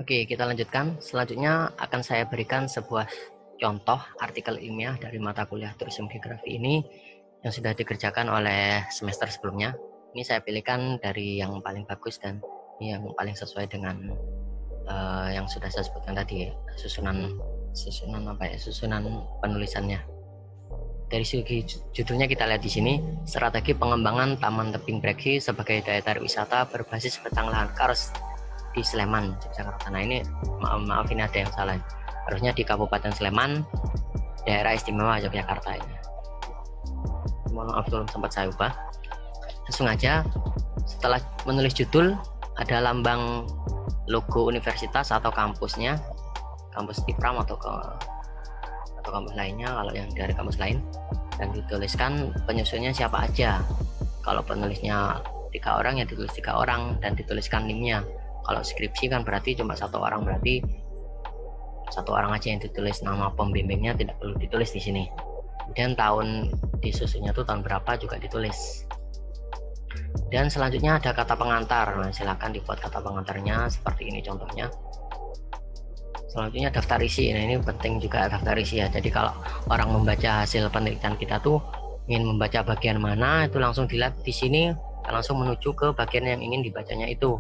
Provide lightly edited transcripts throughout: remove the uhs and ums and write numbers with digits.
Oke, kita lanjutkan. Selanjutnya akan saya berikan sebuah contoh artikel ilmiah dari mata kuliah Tourism Geografi ini yang sudah dikerjakan oleh semester sebelumnya. Ini saya pilihkan dari yang paling bagus dan yang paling sesuai dengan yang sudah saya sebutkan tadi, susunan penulisannya. Dari segi judulnya kita lihat di sini, strategi pengembangan Taman Tebing Breksi sebagai daya tarik wisata berbasis betang lahan kars di Sleman, Yogyakarta. Nah ini maaf ini ada yang salah, harusnya di Kabupaten Sleman, Daerah Istimewa Yogyakarta ini. Mohon maaf belum sempat saya ubah. Langsung aja, setelah menulis judul ada lambang logo universitas atau kampusnya, kampus IPRAM atau kampus lainnya kalau yang dari kampus lain, dan dituliskan penyusunnya siapa aja. Kalau penulisnya 3 orang ya ditulis 3 orang dan dituliskan NIM-nya. Kalau skripsi kan berarti cuma 1 orang, berarti 1 orang aja yang ditulis, nama pembimbingnya tidak perlu ditulis di sini. Kemudian tahun disusunnya tuh tahun berapa juga ditulis. Dan selanjutnya ada kata pengantar. Nah, silakan dibuat kata pengantarnya seperti ini contohnya. Selanjutnya daftar isi. Nah ini penting juga daftar isi ya. Jadi kalau orang membaca hasil penelitian kita tuh ingin membaca bagian mana, itu langsung dilihat di sini dan langsung menuju ke bagian yang ingin dibacanya itu.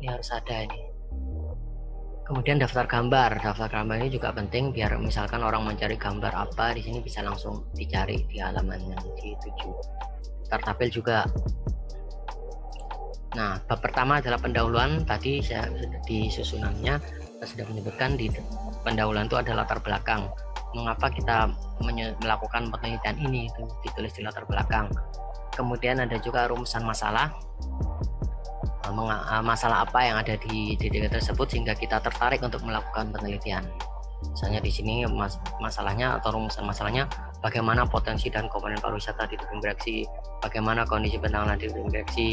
Ini harus ada ini. Kemudian daftar gambar. Daftar gambar ini juga penting biar misalkan orang mencari gambar apa di sini bisa langsung dicari di halaman yang dituju. Daftar tabel juga. Nah, bab pertama adalah pendahuluan. Tadi saya di susunannya saya sudah menyebutkan di pendahuluan itu ada latar belakang. Mengapa kita melakukan penelitian ini, itu ditulis di latar belakang. Kemudian ada juga rumusan masalah. Masalah apa yang ada di DDG tersebut sehingga kita tertarik untuk melakukan penelitian. Misalnya di sini masalahnya atau rumusan masalahnya, bagaimana potensi dan komponen pariwisata di Tebing Breksi, bagaimana kondisi betang lahan di Tebing Breksi,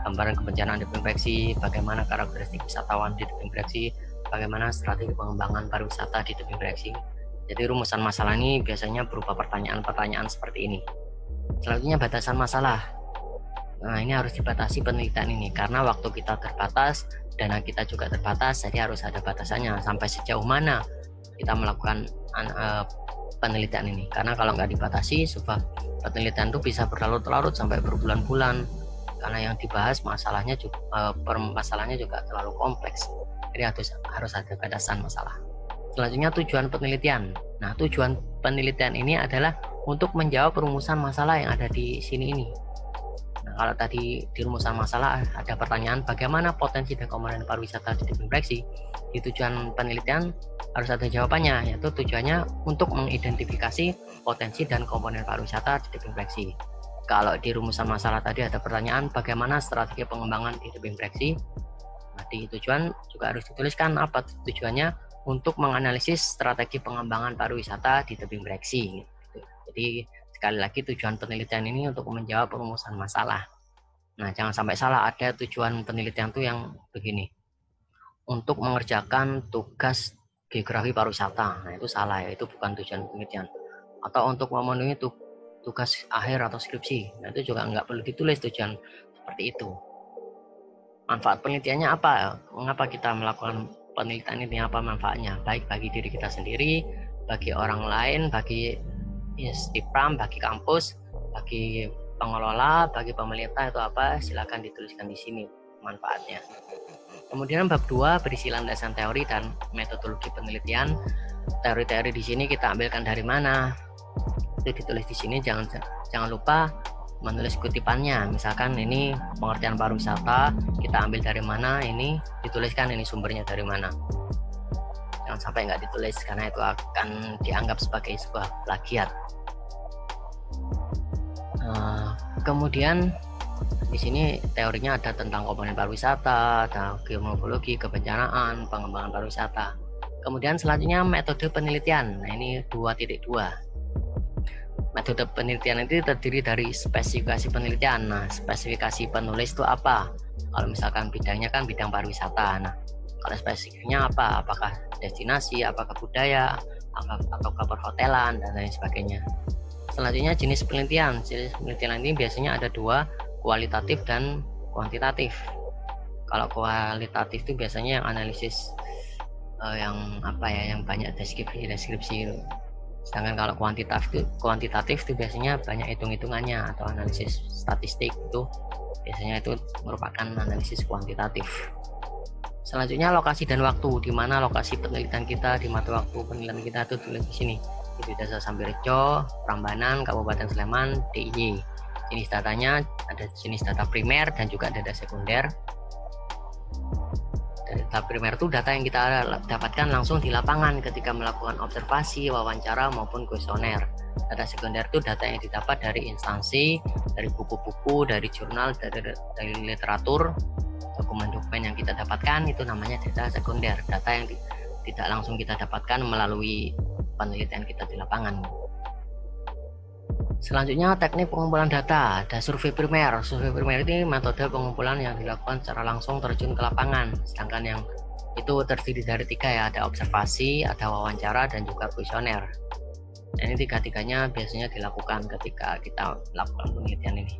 gambaran kebencanaan di Tebing Breksi, bagaimana karakteristik wisatawan di Tebing Breksi, bagaimana strategi pengembangan pariwisata di Tebing Breksi. Jadi rumusan masalah ini biasanya berupa pertanyaan-pertanyaan seperti ini. Selanjutnya batasan masalah. Nah ini harus dibatasi penelitian ini karena waktu kita terbatas, dana kita juga terbatas, jadi harus ada batasannya sampai sejauh mana kita melakukan penelitian ini. Karena kalau nggak dibatasi, sebuah penelitian itu bisa berlarut-larut sampai berbulan-bulan karena yang dibahas masalahnya juga permasalahannya juga terlalu kompleks. Jadi harus ada batasan masalah. Selanjutnya tujuan penelitian. Nah tujuan penelitian ini adalah untuk menjawab rumusan masalah yang ada di sini ini. Nah, kalau tadi di rumusan masalah ada pertanyaan bagaimana potensi dan komponen pariwisata di Tebing Breksi, di tujuan penelitian harus ada jawabannya, yaitu tujuannya untuk mengidentifikasi potensi dan komponen pariwisata di Tebing Breksi. Kalau di rumusan masalah tadi ada pertanyaan bagaimana strategi pengembangan di Tebing Breksi, nah, di tujuan juga harus dituliskan apa tujuannya, untuk menganalisis strategi pengembangan pariwisata di Tebing Breksi. Jadi sekali lagi tujuan penelitian ini untuk menjawab rumusan masalah. Nah jangan sampai salah, ada tujuan penelitian itu yang begini, untuk mengerjakan tugas geografi pariwisata. Nah itu salah ya, itu bukan tujuan penelitian. Atau untuk memenuhi tugas akhir atau skripsi. Nah itu juga nggak perlu ditulis tujuan seperti itu. Manfaat penelitiannya apa? Mengapa kita melakukan penelitian ini, apa manfaatnya? Baik bagi diri kita sendiri, bagi orang lain, bagi IPRAM, bagi kampus, bagi pengelola, bagi pemerintah, itu apa? Silakan dituliskan di sini manfaatnya. Kemudian bab 2 berisi landasan teori dan metodologi penelitian. Teori-teori di sini kita ambilkan dari mana? Itu ditulis di sini, jangan lupa menulis kutipannya. Misalkan ini pengertian pariwisata, kita ambil dari mana, ini dituliskan ini sumbernya dari mana. Jangan sampai nggak ditulis karena itu akan dianggap sebagai sebuah plagiat. Kemudian di sini teorinya ada tentang komponen pariwisata, ada geomorfologi, kebencanaan, pengembangan pariwisata. Kemudian selanjutnya metode penelitian. Nah ini 2.2. Metode penelitian itu terdiri dari spesifikasi penelitian. Nah spesifikasi penulis itu apa? Kalau misalkan bidangnya kan bidang pariwisata. Nah kalau spesifiknya apa? Apakah destinasi, apakah budaya, ataukah perhotelan, dan lain sebagainya. Selanjutnya jenis penelitian. Jenis penelitian ini biasanya ada 2, kualitatif dan kuantitatif. Kalau kualitatif itu biasanya yang analisis yang apa ya, yang banyak deskripsi itu. Sedangkan kalau kuantitatif itu biasanya banyak hitung-hitungannya atau analisis statistik, itu biasanya itu merupakan analisis kuantitatif. Selanjutnya lokasi dan waktu, di mana lokasi penelitian kita, di mata waktu penelitian kita itu tulis di sini. Di Desa Sambirejo, Prambanan, Kabupaten Sleman, DIY. Jenis datanya ada jenis data primer dan juga data sekunder. Data primer itu data yang kita dapatkan langsung di lapangan ketika melakukan observasi, wawancara maupun kuesioner. Data sekunder itu data yang didapat dari instansi, dari buku-buku, dari jurnal, dari literatur, dokumen-dokumen yang kita dapatkan, itu namanya data sekunder, data yang tidak langsung kita dapatkan melalui penelitian kita di lapangan. Selanjutnya teknik pengumpulan data, ada survei primer. Survei primer ini metode pengumpulan yang dilakukan secara langsung terjun ke lapangan, sedangkan yang itu terdiri dari 3 ya, ada observasi, ada wawancara, dan juga kuesioner. Nah, ini 3-tiganya biasanya dilakukan ketika kita melakukan penelitian ini.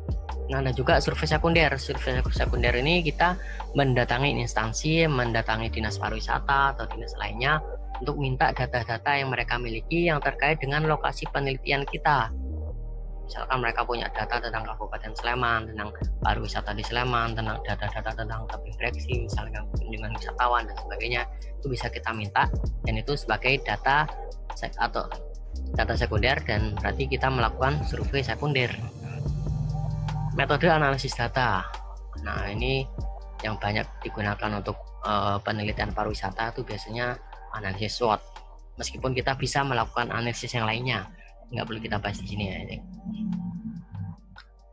Nah, ada juga survei sekunder. Survei sekunder ini kita mendatangi instansi, mendatangi dinas pariwisata atau dinas lainnya untuk minta data-data yang mereka miliki yang terkait dengan lokasi penelitian kita. Misalkan mereka punya data tentang Kabupaten Sleman, tentang pariwisata di Sleman, tentang data-data tentang tebing breksi, misalkan kunjungan wisatawan dan sebagainya, itu bisa kita minta, dan itu sebagai data atau data sekunder, dan berarti kita melakukan survei sekunder. Metode analisis data, nah ini yang banyak digunakan untuk penelitian pariwisata itu biasanya analisis SWOT. Meskipun kita bisa melakukan analisis yang lainnya, nggak perlu kita bahas di sini ya.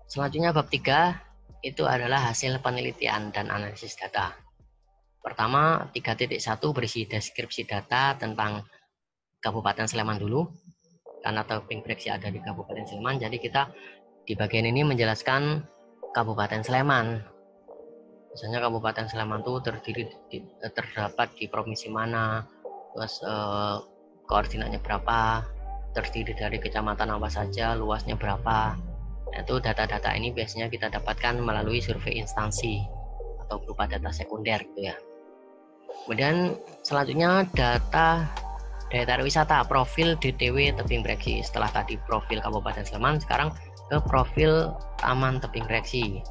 Selanjutnya bab 3 itu adalah hasil penelitian dan analisis data. Pertama, 3.1 berisi deskripsi data tentang Kabupaten Sleman dulu, karena tebing breksi ada di Kabupaten Sleman, jadi kita di bagian ini menjelaskan Kabupaten Sleman. Misalnya Kabupaten Sleman itu terdapat di provinsi mana, terus koordinatnya berapa, terdiri dari kecamatan apa saja, luasnya berapa. Nah, itu data-data ini biasanya kita dapatkan melalui survei instansi atau berupa data sekunder gitu ya. Kemudian selanjutnya data wisata, profil DTW tebing breksi. Setelah tadi profil Kabupaten Sleman, sekarang ke profil Taman Tebing Breksi.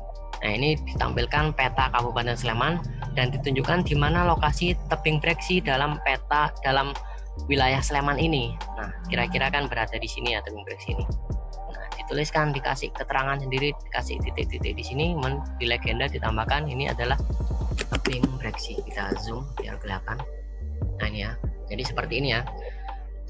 Nah, ini ditampilkan peta Kabupaten Sleman dan ditunjukkan di mana lokasi tebing breksi dalam peta dalam wilayah Sleman ini. Nah, kira-kira kan berada di sini ya tebing breksi ini. Nah, dituliskan, dikasih keterangan sendiri, dikasih titik-titik di sini, di legenda ditambahkan ini adalah tebing breksi. Kita zoom biar kelihatan. Nah, ini ya. Jadi seperti ini ya.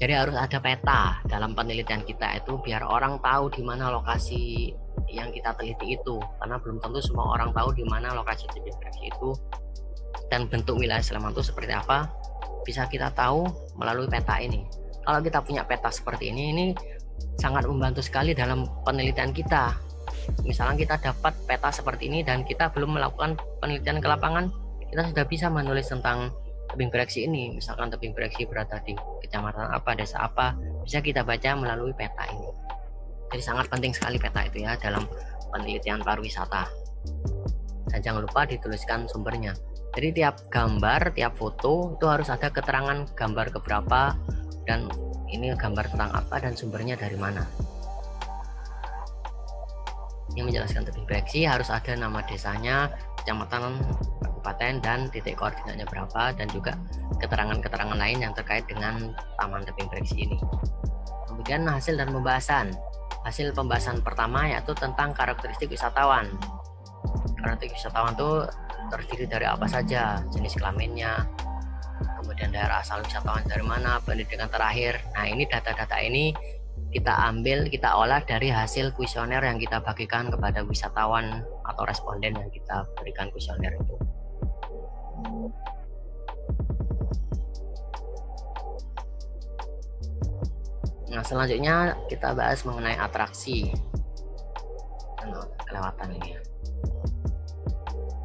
Jadi harus ada peta dalam penelitian kita itu biar orang tahu di mana lokasi yang kita teliti itu, karena belum tentu semua orang tahu di mana lokasi tebing breksi itu dan bentuk wilayah Sleman itu seperti apa. Bisa kita tahu melalui peta ini. Kalau kita punya peta seperti ini sangat membantu sekali dalam penelitian kita. Misalnya kita dapat peta seperti ini dan kita belum melakukan penelitian ke lapangan, kita sudah bisa menulis tentang tebing breksi ini. Misalkan tebing breksi berada di kecamatan apa, desa apa, bisa kita baca melalui peta ini. Jadi sangat penting sekali peta itu ya dalam penelitian pariwisata. Dan jangan lupa dituliskan sumbernya. Jadi tiap gambar, tiap foto itu harus ada keterangan gambar keberapa dan ini gambar tentang apa dan sumbernya dari mana. Yang menjelaskan tebing breksi harus ada nama desanya, kecamatan, kabupaten, dan titik koordinatnya berapa, dan juga keterangan-keterangan lain yang terkait dengan taman tebing breksi ini. Kemudian hasil dan pembahasan. Hasil pembahasan pertama yaitu tentang karakteristik wisatawan. Karakteristik wisatawan itu terdiri dari apa saja, jenis kelaminnya, kemudian daerah asal wisatawan dari mana, pendidikan terakhir. Nah, ini data-data ini kita ambil, kita olah dari hasil kuesioner yang kita bagikan kepada wisatawan atau responden yang kita berikan kuesioner itu. Nah, selanjutnya kita bahas mengenai atraksi. Kelewatan ini ya.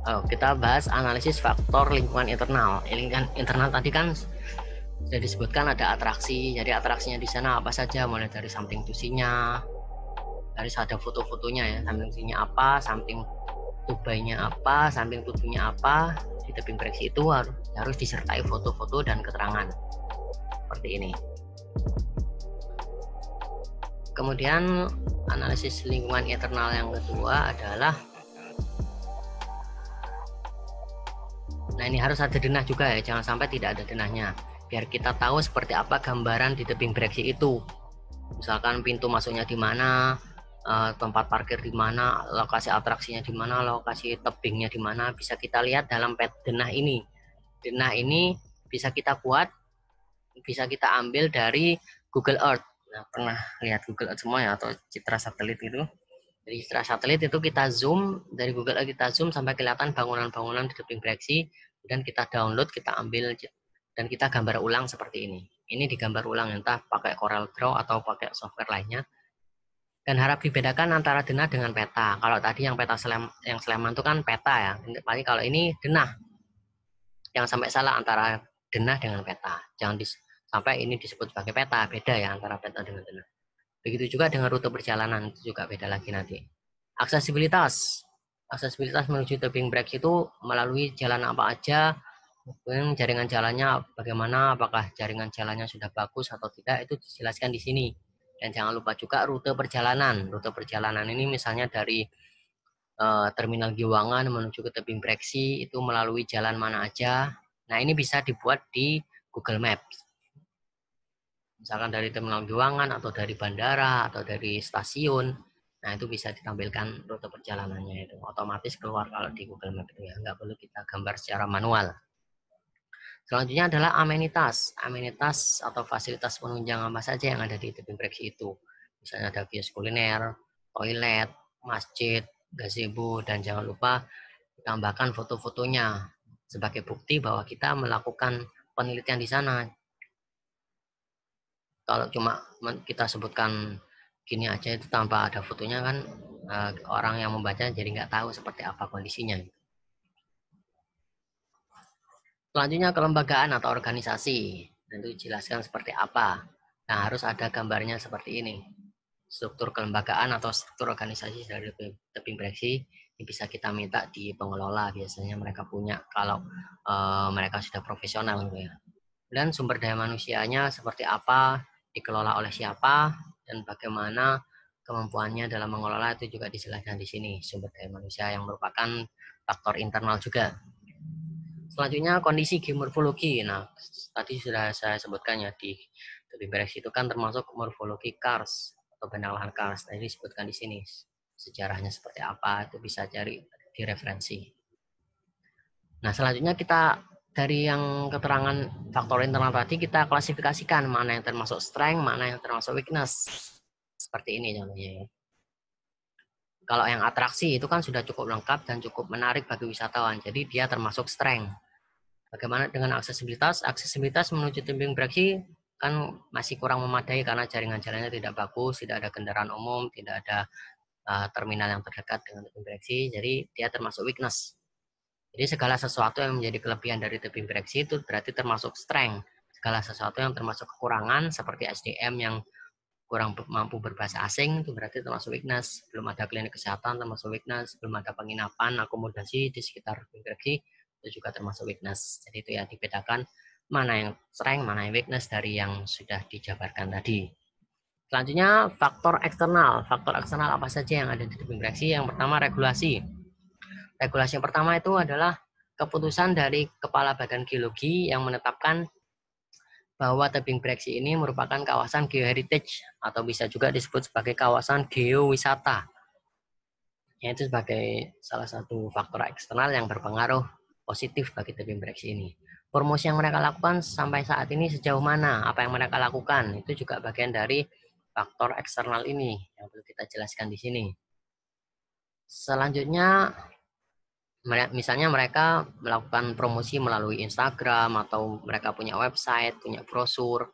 Kita bahas analisis faktor lingkungan internal. Lingkungan internal tadi kan sudah disebutkan ada atraksi. Jadi atraksinya di sana apa saja, mulai dari samping tusinya, dari ada foto-fotonya ya, samping tusinya apa, samping turbinnya apa, samping turbinnya apa. Di tebing breksi itu harus disertai foto-foto dan keterangan seperti ini. Kemudian analisis lingkungan internal yang kedua adalah, nah ini harus ada denah juga ya, jangan sampai tidak ada denahnya, biar kita tahu seperti apa gambaran di tebing breksi itu. Misalkan pintu masuknya di mana, tempat parkir di mana, lokasi atraksinya di mana, lokasi tebingnya di mana, bisa kita lihat dalam denah ini. Denah ini bisa kita buat, bisa kita ambil dari Google Earth. Nah, pernah lihat Google Earth semua ya, atau citra satelit itu? Dari citra satelit itu kita zoom, dari Google Earth kita zoom sampai kelihatan bangunan-bangunan di tebing breksi, dan kita download, kita ambil, dan kita gambar ulang seperti ini. Ini digambar ulang entah pakai Corel Draw atau pakai software lainnya. Dan harap dibedakan antara denah dengan peta. Kalau tadi yang peta yang Sleman itu kan peta ya. Paling kalau ini denah. Jangan sampai salah antara denah dengan peta. Jangan sampai ini disebut sebagai peta, beda ya antara peta dengan denah. Begitu juga dengan rute perjalanan, itu juga beda lagi nanti. Aksesibilitas. Aksesibilitas menuju tebing breksi itu melalui jalan apa aja, jaringan jalannya bagaimana, apakah jaringan jalannya sudah bagus atau tidak, itu dijelaskan di sini. Dan jangan lupa juga rute perjalanan. Rute perjalanan ini misalnya dari Terminal Giwangan menuju ke tebing breksi itu melalui jalan mana aja. Nah, ini bisa dibuat di Google Maps. Misalkan dari Terminal Giwangan atau dari bandara atau dari stasiun. Nah, itu bisa ditampilkan rute perjalanannya, itu otomatis keluar kalau di Google Maps itu ya. Nggak perlu kita gambar secara manual. Selanjutnya adalah amenitas. Amenitas atau fasilitas penunjang apa saja yang ada di tebing breksi itu. Misalnya ada kios kuliner, toilet, masjid, gazebo, dan jangan lupa tambahkan foto-fotonya sebagai bukti bahwa kita melakukan penelitian di sana. Kalau cuma kita sebutkan gini aja itu tanpa ada fotonya kan, orang yang membaca jadi nggak tahu seperti apa kondisinya. Selanjutnya kelembagaan atau organisasi, tentu jelaskan seperti apa. Nah, harus ada gambarnya seperti ini. Struktur kelembagaan atau struktur organisasi dari tebing breksi ini bisa kita minta di pengelola, biasanya mereka punya kalau mereka sudah profesional gitu ya. Dan sumber daya manusianya seperti apa, dikelola oleh siapa, dan bagaimana kemampuannya dalam mengelola itu juga dijelaskan di sini. Sumber daya manusia yang merupakan faktor internal juga. Selanjutnya kondisi geomorfologi. Nah, tadi sudah saya sebutkan ya, di tebing breksi itu kan termasuk morfologi kars atau bandang lahan kars. Nah, ini disebutkan di sini sejarahnya seperti apa, itu bisa cari di referensi. Nah, selanjutnya kita dari yang keterangan faktor internal tadi kita klasifikasikan mana yang termasuk strength, mana yang termasuk weakness. Seperti ini contohnya ya. Kalau yang atraksi itu kan sudah cukup lengkap dan cukup menarik bagi wisatawan. Jadi dia termasuk strength. Bagaimana dengan aksesibilitas? Aksesibilitas menuju tebing breksi kan masih kurang memadai karena jaringan jalannya tidak bagus, tidak ada kendaraan umum, tidak ada terminal yang terdekat dengan tebing breksi, jadi dia termasuk weakness. Jadi segala sesuatu yang menjadi kelebihan dari tebing breksi itu berarti termasuk strength. Segala sesuatu yang termasuk kekurangan seperti SDM yang kurang mampu berbahasa asing itu berarti termasuk weakness. Belum ada klinik kesehatan termasuk weakness, belum ada penginapan, akomodasi di sekitar tebing breksi itu juga termasuk weakness. Jadi itu ya dibedakan mana yang strength, mana yang weakness dari yang sudah dijabarkan tadi. Selanjutnya faktor eksternal. Faktor eksternal apa saja yang ada di tebing breksi? Yang pertama regulasi. Regulasi yang pertama itu adalah keputusan dari Kepala Badan Geologi yang menetapkan bahwa tebing breksi ini merupakan kawasan geoheritage atau bisa juga disebut sebagai kawasan geowisata. Yaitu sebagai salah satu faktor eksternal yang berpengaruh positif bagi tebing breksi ini. Promosi yang mereka lakukan sampai saat ini sejauh mana, apa yang mereka lakukan, itu juga bagian dari faktor eksternal ini yang perlu kita jelaskan di sini. Selanjutnya, misalnya mereka melakukan promosi melalui Instagram atau mereka punya website, punya brosur,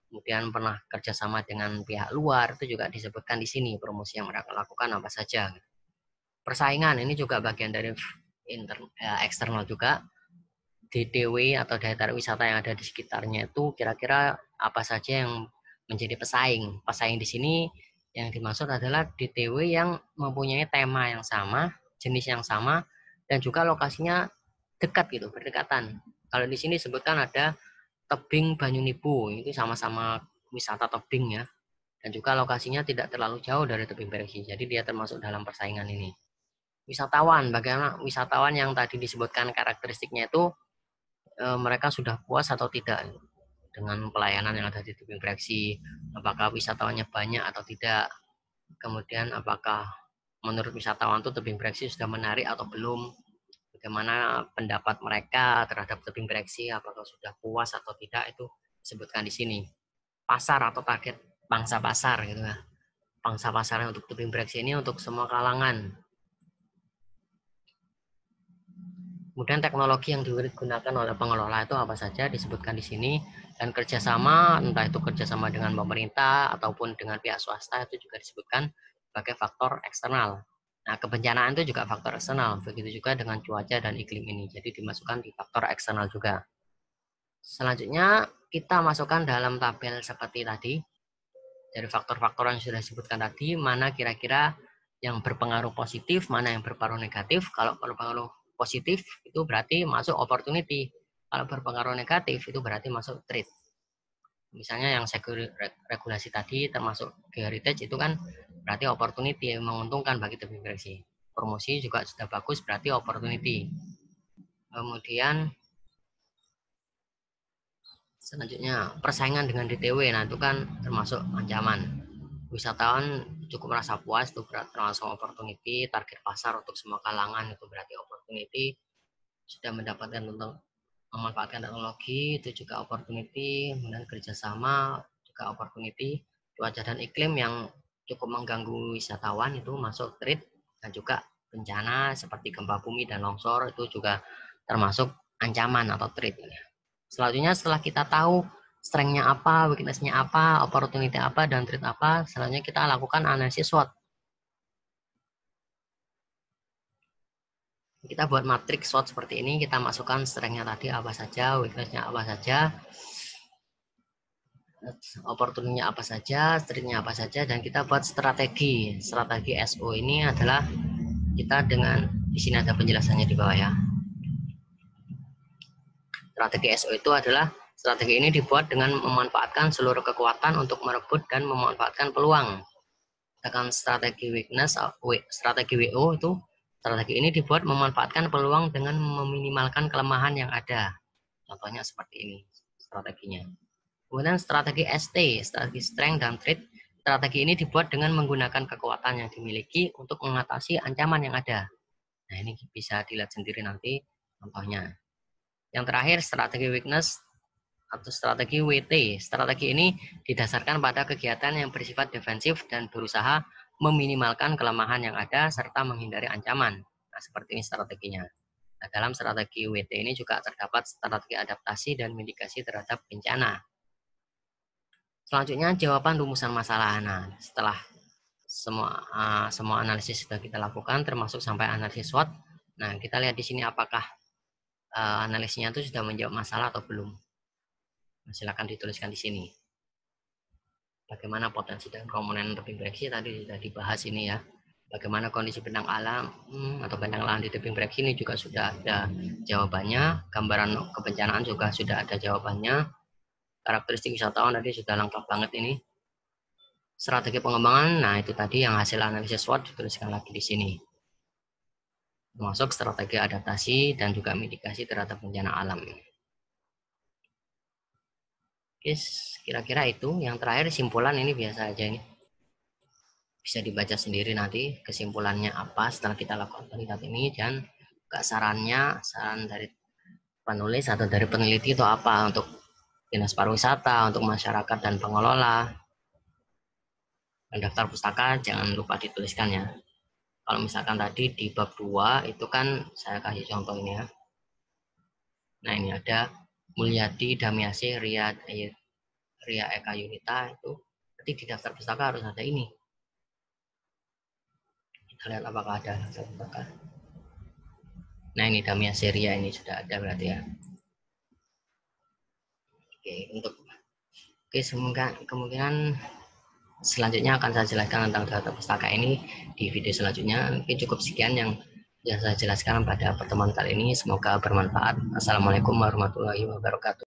kemudian pernah kerjasama dengan pihak luar, itu juga disebutkan di sini promosi yang mereka lakukan apa saja. Persaingan ini juga bagian dari eksternal juga. DTW atau daya tarik wisata yang ada di sekitarnya itu kira-kira apa saja yang menjadi pesaing. Pesaing di sini yang dimaksud adalah DTW yang mempunyai tema yang sama jenis yang sama dan juga lokasinya dekat gitu, berdekatan. Kalau di sini sebutkan ada tebing Banyunipu, itu sama-sama wisata tebing ya, dan juga lokasinya tidak terlalu jauh dari tebing Breksi, jadi dia termasuk dalam persaingan ini. Wisatawan, bagaimana wisatawan yang tadi disebutkan karakteristiknya itu mereka sudah puas atau tidak dengan pelayanan yang ada di tebing Breksi, apakah wisatawannya banyak atau tidak, kemudian apakah menurut wisatawan itu tebing Breksi sudah menarik atau belum, bagaimana pendapat mereka terhadap tebing Breksi, apakah sudah puas atau tidak, itu disebutkan di sini. Pasar atau target pangsa pasar gitu ya. Pangsa pasarnya untuk tebing Breksi ini untuk semua kalangan. Kemudian teknologi yang digunakan oleh pengelola itu apa saja disebutkan di sini, dan kerjasama, entah itu kerjasama dengan pemerintah ataupun dengan pihak swasta, itu juga disebutkan sebagai faktor eksternal. Nah, kebencanaan itu juga faktor eksternal, begitu juga dengan cuaca dan iklim ini, jadi dimasukkan di faktor eksternal juga. Selanjutnya kita masukkan dalam tabel seperti tadi, dari faktor-faktor yang sudah disebutkan tadi, mana kira-kira yang berpengaruh positif, mana yang berpengaruh negatif. Kalau berpengaruh positif itu berarti masuk opportunity, kalau berpengaruh negatif itu berarti masuk threat. Misalnya yang regulasi tadi termasuk heritage itu kan berarti opportunity, menguntungkan bagi tebing Breksi. Promosi juga sudah bagus, berarti opportunity. Kemudian selanjutnya persaingan dengan DTW, nah itu kan termasuk ancaman. Wisatawan cukup merasa puas, itu termasuk opportunity. Target pasar untuk semua kalangan itu berarti opportunity. Sudah mendapatkan untuk memanfaatkan teknologi itu juga opportunity. Kemudian kerjasama juga opportunity. Cuaca dan iklim yang cukup mengganggu wisatawan itu masuk threat, dan juga bencana seperti gempa bumi dan longsor itu juga termasuk ancaman atau threat. Selanjutnya setelah kita tahu strength-nya apa, weakness-nya apa, opportunity apa, dan threat apa, selanjutnya kita lakukan analisis SWOT. Kita buat matriks SWOT seperti ini, kita masukkan strength-nya tadi apa saja, weakness-nya apa saja, opportunity-nya apa saja, threat-nya apa saja, dan kita buat strategi. Strategi SO ini adalah kita dengan, di sini ada penjelasannya di bawah ya. Strategi SO itu adalah, strategi ini dibuat dengan memanfaatkan seluruh kekuatan untuk merebut dan memanfaatkan peluang. Sedangkan strategi weakness, strategi WO itu, strategi ini dibuat memanfaatkan peluang dengan meminimalkan kelemahan yang ada. Contohnya seperti ini strateginya. Kemudian strategi ST, strategi strength dan threat. Strategi ini dibuat dengan menggunakan kekuatan yang dimiliki untuk mengatasi ancaman yang ada. Nah, ini bisa dilihat sendiri nanti contohnya. Yang terakhir strategi weakness atau strategi WT. Strategi ini didasarkan pada kegiatan yang bersifat defensif dan berusaha meminimalkan kelemahan yang ada serta menghindari ancaman. Nah, seperti ini strateginya. Nah, dalam strategi WT ini juga terdapat strategi adaptasi dan mitigasi terhadap bencana. Selanjutnya jawaban rumusan masalah. Nah, setelah semua analisis sudah kita lakukan, termasuk sampai analisis SWOT. Nah, kita lihat di sini apakah analisisnya itu sudah menjawab masalah atau belum. Nah, silakan dituliskan di sini. Bagaimana potensi dan komponen tebing Breksi tadi sudah dibahas ini ya. Bagaimana kondisi bentang alam atau bentang lahan di tebing Breksi ini juga sudah ada jawabannya. Gambaran kebencanaan juga sudah ada jawabannya. Karakteristik wisatawan tadi sudah lengkap banget ini. Strategi pengembangan, nah itu tadi yang hasil analisis SWOT dituliskan lagi di sini. Termasuk strategi adaptasi dan juga mitigasi terhadap bencana alam. Oke, kira-kira itu. Yang terakhir simpulan ini biasa aja ini. Bisa dibaca sendiri nanti kesimpulannya apa setelah kita lakukan penelitian ini, dan juga saran dari penulis atau dari peneliti itu apa untuk dinas pariwisata, untuk masyarakat dan pengelola. Daftar pustaka jangan lupa dituliskan ya. Kalau misalkan tadi di bab 2 itu kan saya kasih contoh ini ya. Nah, ini ada Mulyadi Damiasi Ria Eka Yunita, itu berarti di daftar pustaka harus ada ini. Kita lihat apakah ada daftar pustaka. Nah, ini Damiasi Ria ini sudah ada berarti ya. Oke, semoga kemungkinan selanjutnya akan saya jelaskan tentang daftar pustaka ini di video selanjutnya. Oke, cukup sekian yang yang saya jelaskan pada pertemuan kali ini. Semoga bermanfaat. Assalamualaikum warahmatullahi wabarakatuh.